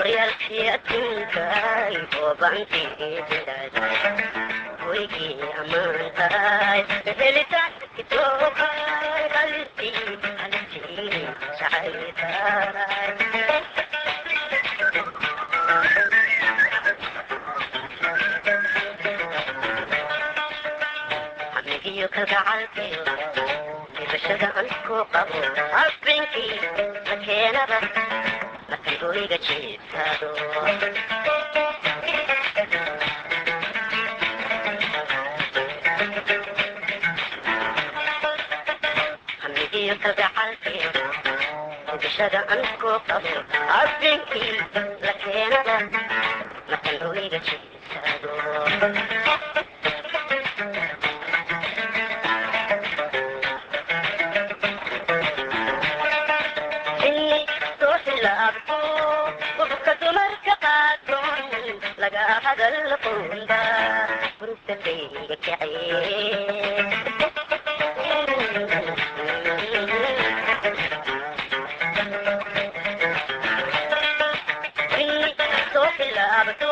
horyaalkii adduunkaay boobaantii hoygii ammaantaay helitaanka kitoobaay halistii jacaytaay hamigiyo kalgacalkayo dibashada aan ku qabo habeenkii la keenaba markan hoyga jiibsado hamigiyo kalgacalkayo dibashada aan ku qabo habeenkii la keenaba markan hoyga jiibsado laga hadal qunda burtayga kacay soo filaabto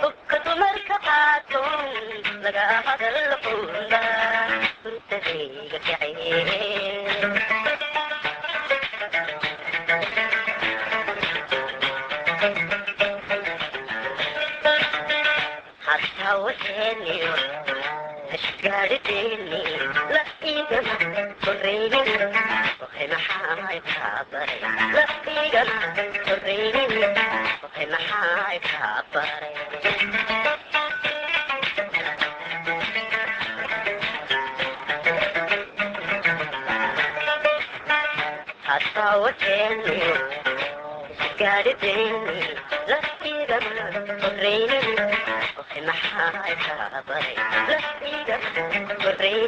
bukatu marka qaato laga hadal qunda burtayga kacay وحني أشقارتني لا إيجا صريني وخي محاي خاطري لا إيجا صريني وخي محاي خاطري حتى وحني أشقارتني لا إيجا صريني وخي محاي خاطري لا إيجا صريني